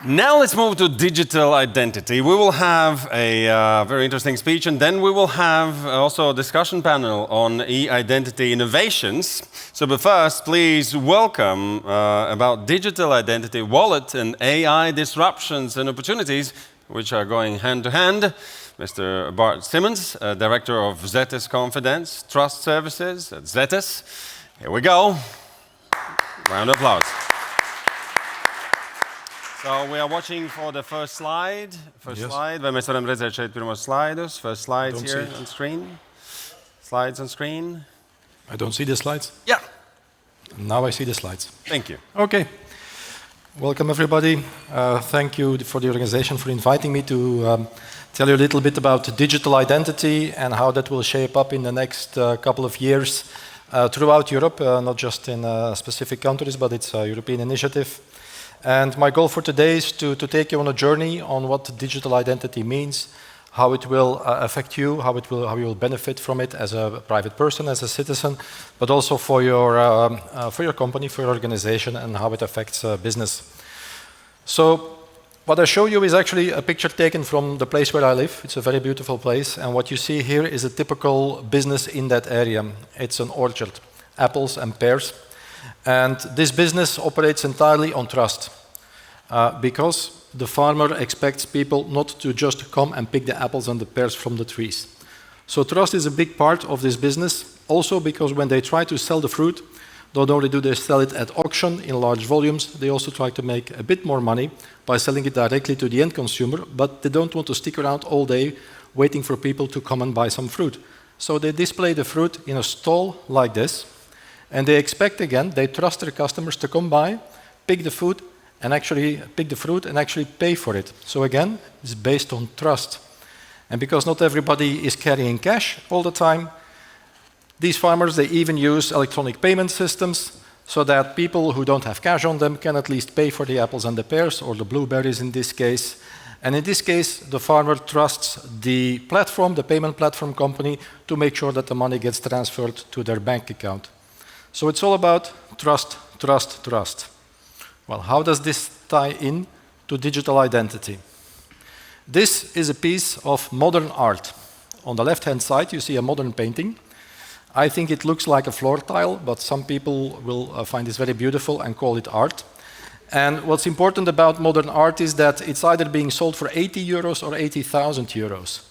Now let's move to digital identity. We will have a very interesting speech, and then we will have also a discussion panel on e-identity innovations. But first, please welcome about digital identity, wallet, and AI disruptions and opportunities, which are going hand to hand. Mr. Bart Simmons, Director of Zetes Confidence Trust Services at Zetes. Here we go. Round of applause. So we are watching for the first slide. Slide. Vai mēs varam redzēt šeit pirmos slaidus. First slides here on screen. Slides on screen. I don't see the slides? Yeah. Now I see the slides. Thank you. Okay. Welcome, everybody. Thank you for the organization for inviting me to tell you a little bit about digital identity and how that will shape up in the next couple of years throughout Europe, not just in specific countries, but it's a European initiative. And my goal for today is to take you on a journey on what digital identity means, how it will affect you, how you will benefit from it as a private person, as a citizen, but also for your company, for your organization, and how it affects business. So what I show you is actually a picture taken from the place where I live. It's a very beautiful place, and what you see here is a typical business in that area. It's an orchard, apples and pears. And this business operates entirely on trust because the farmer expects people not to just come and pick the apples and the pears from the trees. So trust is a big part of this business, also because when they try to sell the fruit, not only do they sell it at auction in large volumes, they also try to make a bit more money by selling it directly to the end consumer, but they don't want to stick around all day waiting for people to come and buy some fruit. So they display the fruit in a stall like this. And they expect, again, they trust their customers to come by, pick the fruit, and actually pay for it. So again, it's based on trust. And because not everybody is carrying cash all the time, these farmers, they even use electronic payment systems so that people who don't have cash on them can at least pay for the apples and the pears, or the blueberries in this case. And in this case, the farmer trusts the platform, the payment platform company, to make sure that the money gets transferred to their bank account. So it's all about trust, trust, trust. Well, how does this tie in to digital identity? This is a piece of modern art. On the left-hand side, you see a modern painting. I think it looks like a floor tile, but some people will find this very beautiful and call it art. And what's important about modern art is that it's either being sold for 80 euros or 80,000 euros.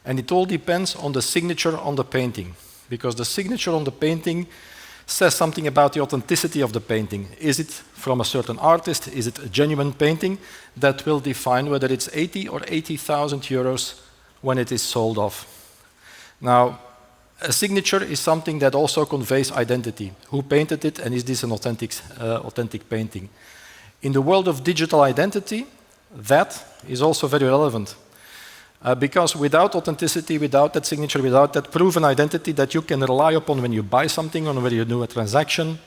And it all depends on the signature on the painting, because the signature on the painting says something about the authenticity of the painting. Is it from a certain artist? Is it a genuine painting? That will define whether it's 80 or 80,000 euros when it is sold off. Now, a signature is something that also conveys identity. Who painted it, and is this an authentic painting? In the world of digital identity, that is also very relevant. Because without authenticity, without that signature, without that proven identity that you can rely upon when you buy something or when you do a transaction,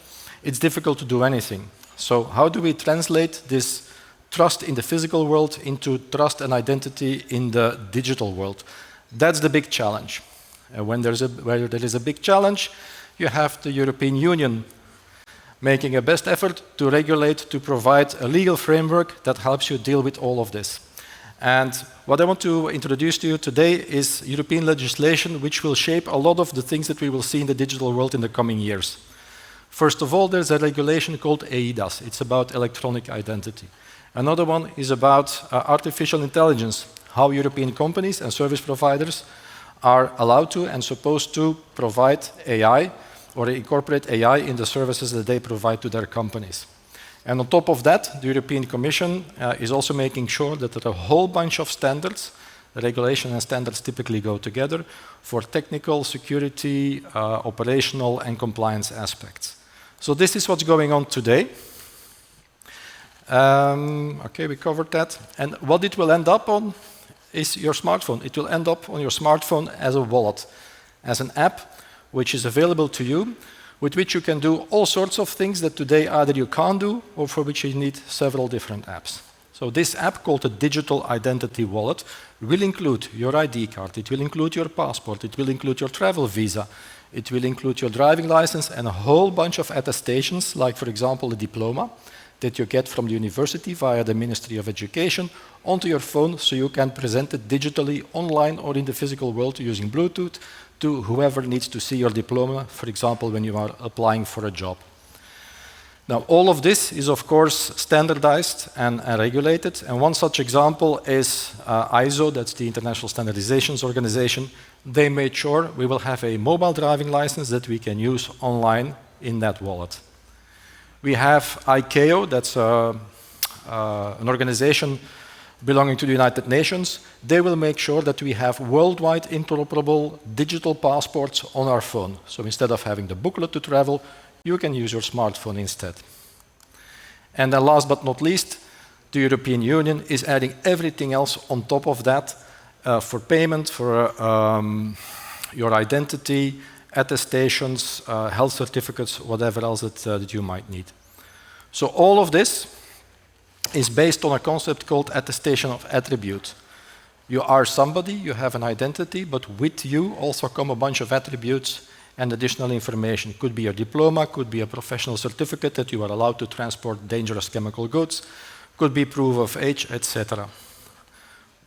it's difficult to do anything. So how do we translate this trust in the physical world into trust and identity in the digital world? That's the big challenge. And where there is a big challenge, you have the European Union making a best effort to regulate, to provide a legal framework that helps you deal with all of this. And what I want to introduce to you today is European legislation which will shape a lot of the things that we will see in the digital world in the coming years. First of all, there's a regulation called eIDAS. It's about electronic identity. Another one is about artificial intelligence, how European companies and service providers are allowed to and supposed to provide AI or incorporate AI in the services that they provide to their companies. And on top of that, the European Commission is also making sure that there are a whole bunch of standards. Regulation and standards typically go together for technical, security, operational, and compliance aspects. So this is what's going on today. Okay, we covered that. And what it will end up on is your smartphone. It will end up on your smartphone as a wallet, as an app which is available to you, with which you can do all sorts of things that today either you can't do or for which you need several different apps. So this app, called a digital identity wallet, will include your ID card, it will include your passport, it will include your travel visa, it will include your driving license and a whole bunch of attestations, like for example a diploma, that you get from the university via the Ministry of Education onto your phone so you can present it digitally online or in the physical world using Bluetooth to whoever needs to see your diploma, for example, when you are applying for a job. Now, all of this is, of course, standardized and regulated, and one such example is ISO, that's the International Standardizations Organization. They made sure we will have a mobile driving license that we can use online in that wallet. We have ICAO, that's an organization belonging to the United Nations. They will make sure that we have worldwide interoperable digital passports on our phone. So instead of having the booklet to travel, you can use your smartphone instead. And then last but not least, the European Union is adding everything else on top of that for payment, for your identity, attestations, health certificates, whatever else that you might need. So all of this is based on a concept called attestation of attribute. You are somebody, you have an identity, but with you also come a bunch of attributes and additional information. Could be a diploma, could be a professional certificate that you are allowed to transport dangerous chemical goods, could be proof of age, etc.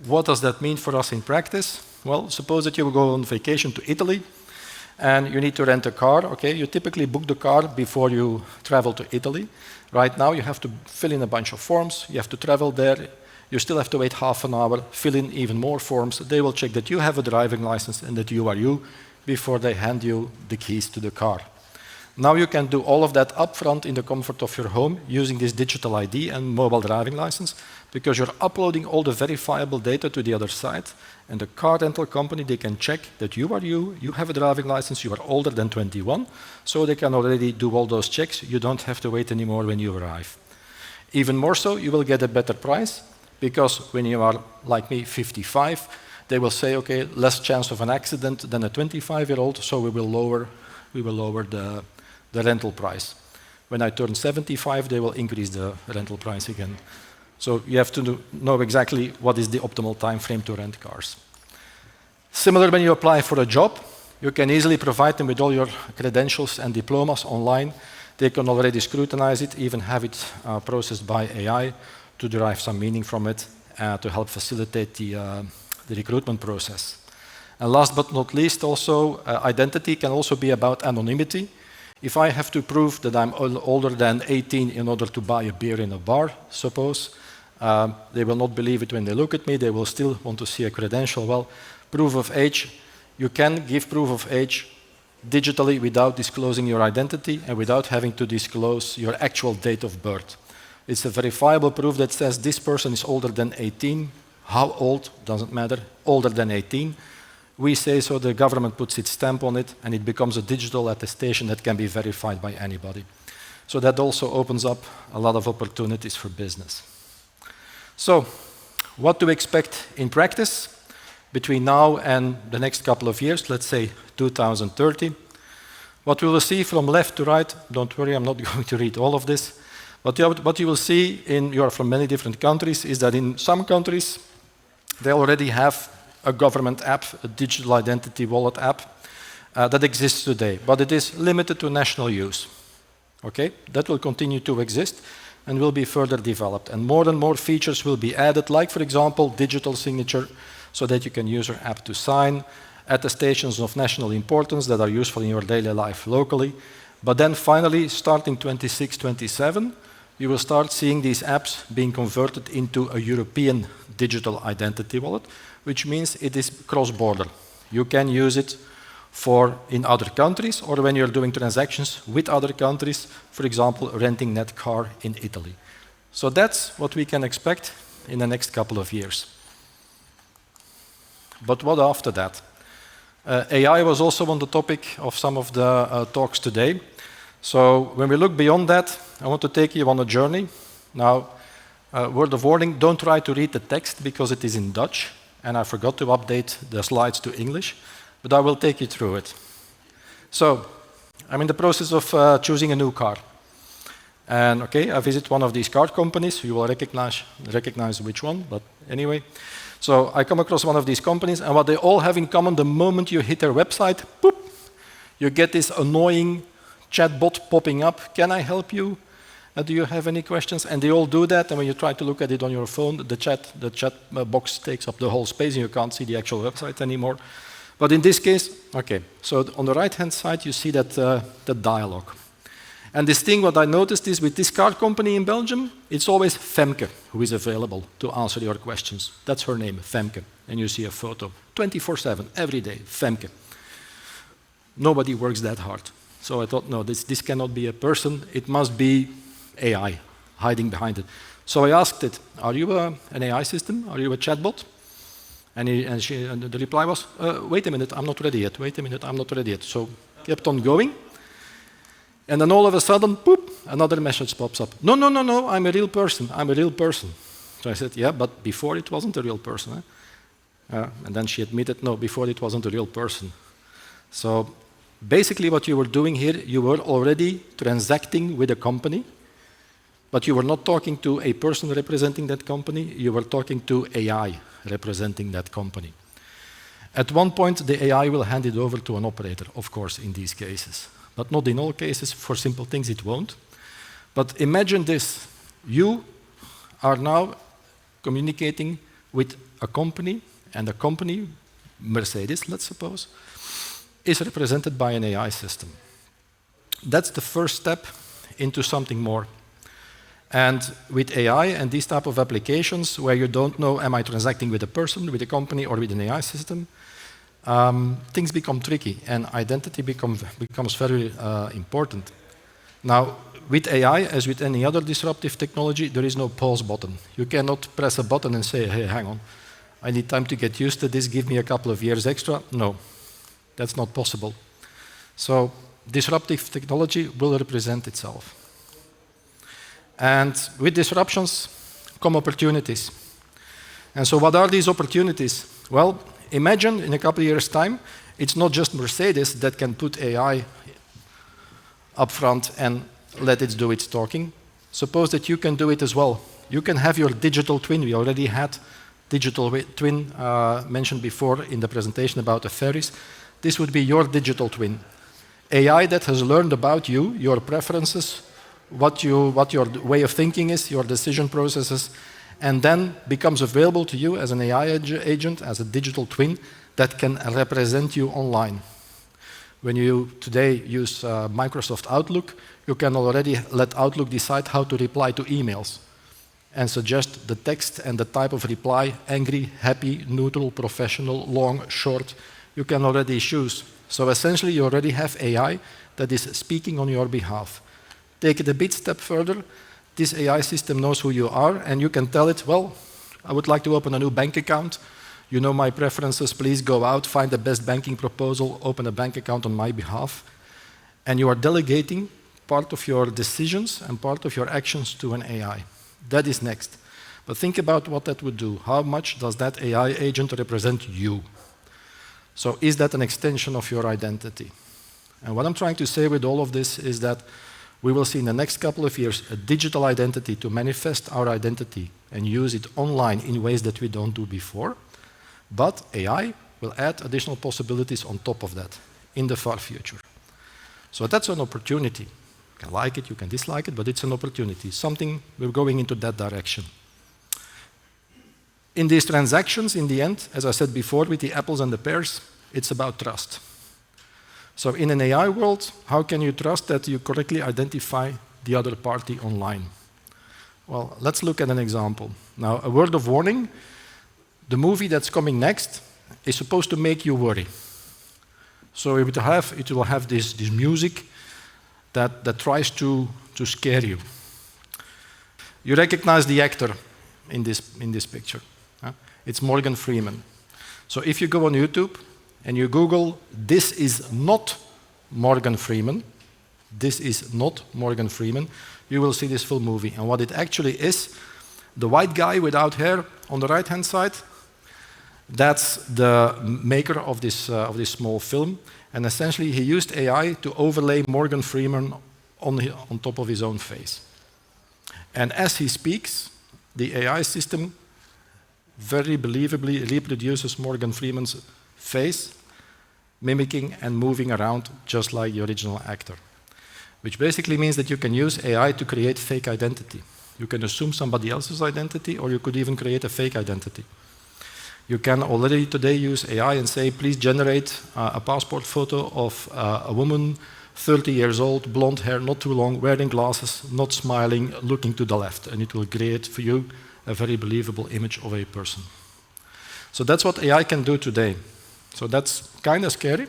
What does that mean for us in practice? Well, suppose that you go on vacation to Italy and you need to rent a car. Okay, you typically book the car before you travel to Italy. Right now you have to fill in a bunch of forms, you have to travel there, you still have to wait half an hour, fill in even more forms. They will check that you have a driving license and that you are you before they hand you the keys to the car. Now you can do all of that upfront in the comfort of your home using this digital ID and mobile driving license, because you're uploading all the verifiable data to the other side, and the car rental company, they can check that you are you have a driving license, you are older than 21, so they can already do all those checks. You don't have to wait anymore when you arrive. Even more so, you will get a better price, because when you are, like me, 55, they will say, okay, less chance of an accident than a 25-year-old, so we will lower the rental price. When I turn 75, they will increase the rental price again. So you have to know exactly what is the optimal time frame to rent cars. Similar when you apply for a job, you can easily provide them with all your credentials and diplomas online. They can already scrutinize it, even have it processed by AI to derive some meaning from it, to help facilitate the recruitment process. And last but not least, also, identity can also be about anonymity. If I have to prove that I'm older than 18 in order to buy a beer in a bar, suppose, they will not believe it when they look at me, they will still want to see a credential. Well, proof of age, you can give proof of age digitally without disclosing your identity and without having to disclose your actual date of birth. It's a verifiable proof that says this person is older than 18. How old, doesn't matter, older than 18. We say so, the government puts its stamp on it, and it becomes a digital attestation that can be verified by anybody. So that also opens up a lot of opportunities for business. So, what to expect in practice between now and the next couple of years, let's say 2030. What we will see from left to right, don't worry, I'm not going to read all of this, but what you will see, you are from many different countries, is that in some countries, they already have a government app, a digital identity wallet app, that exists today, but it is limited to national use. Okay? That will continue to exist and will be further developed. And more features will be added, like, for example, digital signature, so that you can use your app to sign, attestations of national importance that are useful in your daily life locally. But then finally, starting 26, 27, you will start seeing these apps being converted into a European digital identity wallet, which means it is cross-border. You can use it in other countries, or when you're doing transactions with other countries, for example, renting that car in Italy. So that's what we can expect in the next couple of years. But what after that? AI was also on the topic of some of the talks today. So when we look beyond that, I want to take you on a journey. Now, word of warning, don't try to read the text because it is in Dutch, and I forgot to update the slides to English, but I will take you through it. So, I'm in the process of choosing a new car. And okay, I visit one of these car companies. You will recognize which one, but anyway. So I come across one of these companies, and what they all have in common, the moment you hit their website, boop, you get this annoying chatbot popping up. Can I help you? Do you have any questions? And they all do that, and when you try to look at it on your phone, the chat box takes up the whole space, and you can't see the actual website anymore. But in this case, okay, so on the right-hand side, you see that the dialogue. And this thing, what I noticed is with this car company in Belgium, it's always Femke who is available to answer your questions. That's her name, Femke. And you see a photo, 24/7, every day, Femke. Nobody works that hard. So I thought, no, this cannot be a person. It must be AI hiding behind it. So I asked it, are you an AI system? Are you a chatbot? And the reply was, wait a minute, I'm not ready yet. Wait a minute, I'm not ready yet. So kept on going. And then all of a sudden, poop, another message pops up. No, no, no, no, I'm a real person. I'm a real person. So I said, yeah, but before it wasn't a real person. And then she admitted, no, before it wasn't a real person. So basically what you were doing here, you were already transacting with a company, but you were not talking to a person representing that company, you were talking to AI representing that company. At one point, the AI will hand it over to an operator, of course, in these cases. But not in all cases. For simple things, it won't. But imagine this. You are now communicating with a company, and the company, Mercedes, let's suppose, is represented by an AI system. That's the first step into something more. And with AI and these type of applications where you don't know, am I transacting with a person, with a company, or with an AI system, things become tricky and identity becomes very important. Now, with AI, as with any other disruptive technology, there is no pause button. You cannot press a button and say, hey, hang on, I need time to get used to this, give me a couple of years extra. No, that's not possible. So disruptive technology will represent itself. And with disruptions come opportunities. And so what are these opportunities? Well, imagine in a couple of years' time, it's not just Mercedes that can put AI up front and let it do its talking. Suppose that you can do it as well. You can have your digital twin. We already had digital twin mentioned before in the presentation about the ferries. This would be your digital twin. AI that has learned about you, your preferences, what your way of thinking is, your decision processes, and then becomes available to you as an AI agent, as a digital twin that can represent you online. When you today use Microsoft Outlook, you can already let Outlook decide how to reply to emails and suggest the text and the type of reply, angry, happy, neutral, professional, long, short. You can already choose. So essentially, you already have AI that is speaking on your behalf. Take it a bit step further. This AI system knows who you are, and you can tell it, well, I would like to open a new bank account. You know my preferences. Please go out, find the best banking proposal, open a bank account on my behalf. And you are delegating part of your decisions and part of your actions to an AI. That is next. But think about what that would do. How much does that AI agent represent you? So is that an extension of your identity? And what I'm trying to say with all of this is that we will see in the next couple of years a digital identity to manifest our identity and use it online in ways that we don't do before. But AI will add additional possibilities on top of that in the far future. So that's an opportunity. You can like it, you can dislike it, but it's an opportunity. Something, we're going into that direction. In these transactions, in the end, as I said before, with the apples and the pears, it's about trust. So in an AI world, how can you trust that you correctly identify the other party online? Well, let's look at an example. Now, a word of warning, the movie that's coming next is supposed to make you worry. So it will have this music that tries to scare you. You recognize the actor in this picture. It's Morgan Freeman. So if you go on YouTube and you Google, this is not Morgan Freeman, this is not Morgan Freeman, you will see this full movie. And what it actually is, the white guy without hair on the right-hand side, that's the maker of this small film. And essentially, he used AI to overlay Morgan Freeman on top of his own face. And as he speaks, the AI system very believably reproduces Morgan Freeman's face, mimicking and moving around just like the original actor. which basically means that you can use AI to create fake identity. You can assume somebody else's identity, or you could even create a fake identity. You can already today use AI and say, please generate a passport photo of a woman, 30 years old, blonde hair, not too long, wearing glasses, not smiling, looking to the left. And it will create for you a very believable image of a person. So that's what AI can do today. So that's kind of scary.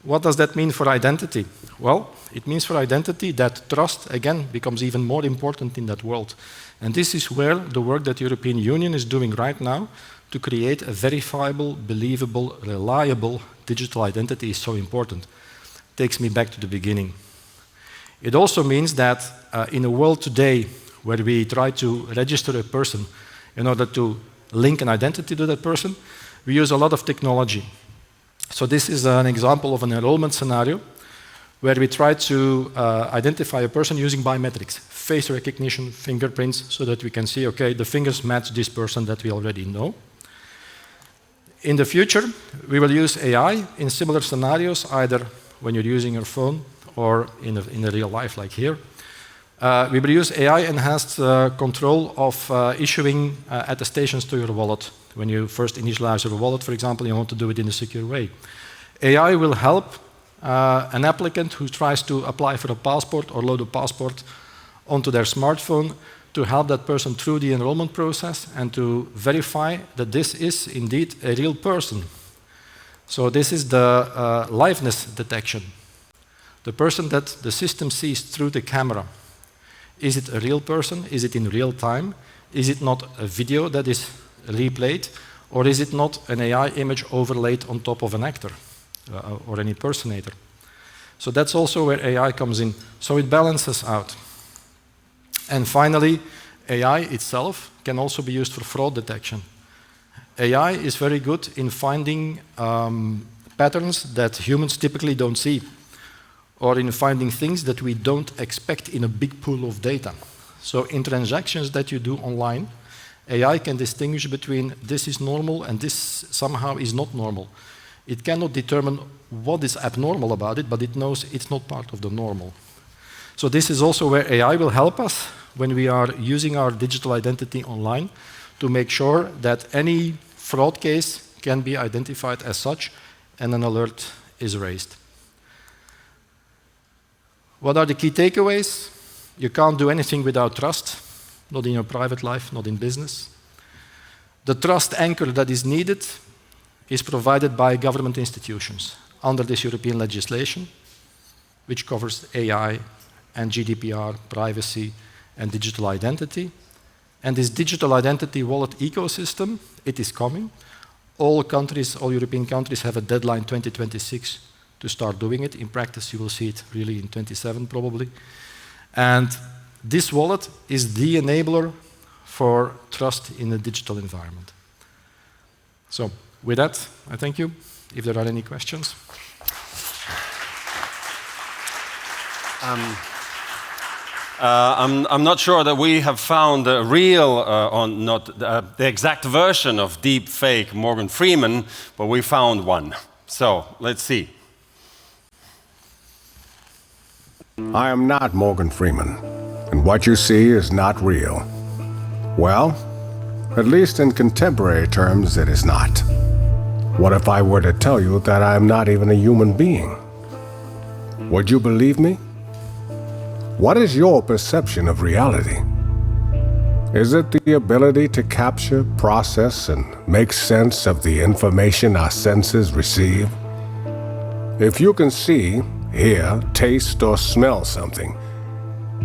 What does that mean for identity? Well, it means for identity that trust, again, becomes even more important in that world. And this is where the work that the European Union is doing right now to create a verifiable, believable, reliable digital identity is so important. Takes me back to the beginning. It also means that in a world today where we try to register a person in order to link an identity to that person, we use a lot of technology. So this is an example of an enrollment scenario where we try to identify a person using biometrics, face recognition, fingerprints, so that we can see, okay, the fingers match this person that we already know. In the future, we will use AI in similar scenarios, either when you're using your phone or in a real life like here. We will use AI-enhanced control of issuing attestations to your wallet. When you first initialize your wallet, for example, you want to do it in a secure way. AI will help an applicant who tries to apply for a passport or load a passport onto their smartphone to help that person through the enrollment process and to verify that this is indeed a real person. So this is the liveness detection. The person that the system sees through the camera. Is it a real person? Is it in real time? Is it not a video that is replayed? Or is it not an AI image overlaid on top of an actor or an impersonator? So that's also where AI comes in. So it balances out. And finally, AI itself can also be used for fraud detection. AI is very good in finding patterns that humans typically don't see, or in finding things that we don't expect in a big pool of data. So in transactions that you do online, AI can distinguish between this is normal and this somehow is not normal. It cannot determine what is abnormal about it, but it knows it's not part of the normal. So this is also where AI will help us when we are using our digital identity online to make sure that any fraud case can be identified as such and an alert is raised. What are the key takeaways? You can't do anything without trust, not in your private life, not in business. The trust anchor that is needed is provided by government institutions under this European legislation, which covers AI and GDPR, privacy, and digital identity. And this digital identity wallet ecosystem, it is coming. All countries, all European countries have a deadline 2026 to start doing it. In practice, you will see it really in 27 probably. And this wallet is the enabler for trust in a digital environment. So with that, I thank you. If there are any questions. I'm not sure that we have found a real, not the exact version of deep fake Morgan Freeman, but we found one. So let's see. I am not Morgan Freeman, and what you see is not real. Well, at least in contemporary terms, it is not. What if I were to tell you that I am not even a human being? Would you believe me? What is your perception of reality? Is it the ability to capture, process, and make sense of the information our senses receive? If you can see, hear, taste, or smell something,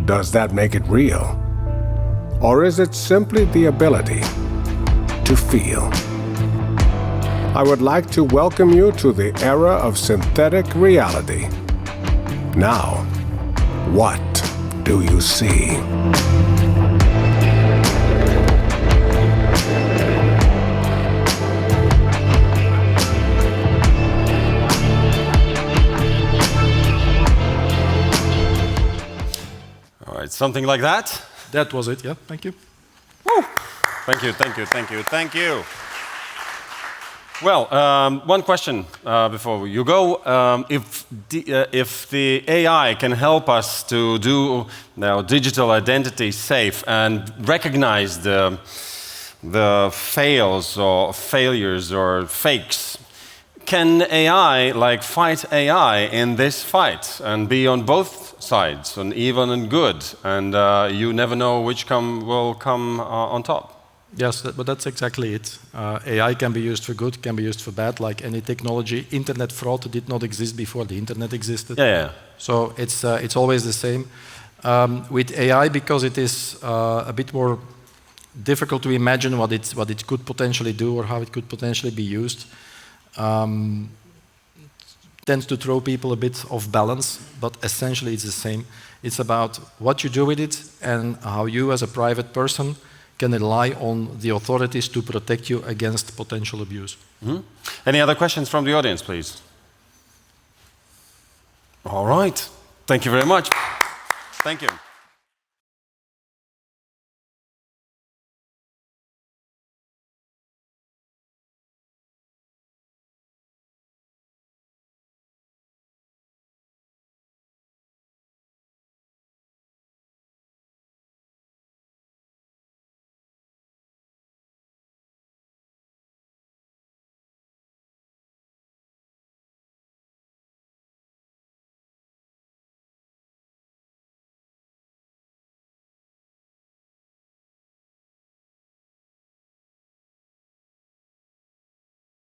does that make it real? Or is it simply the ability to feel? I would like to welcome you to the era of synthetic reality. Now, what do you see? All right, something like that. That was it, yeah, thank you. Woo. Thank you, thank you, thank you, thank you. Well, one question before you go. If if the AI can help us to do digital identity safe and recognize the failures or fakes, can AI fight AI in this fight and be on both sides, and even and good, and you never know which will come on top? Yes, but that's exactly it. AI can be used for good, can be used for bad, like any technology. Internet fraud did not exist before the internet existed. Yeah. So it's always the same. With AI, because it is a bit more difficult to imagine what it could potentially do or how it could potentially be used, tends to throw people a bit off balance, but essentially it's the same. It's about what you do with it and how you as a private person can rely on the authorities to protect you against potential abuse. Mm-hmm. Any other questions from the audience, please? All right. Thank you very much. Thank you.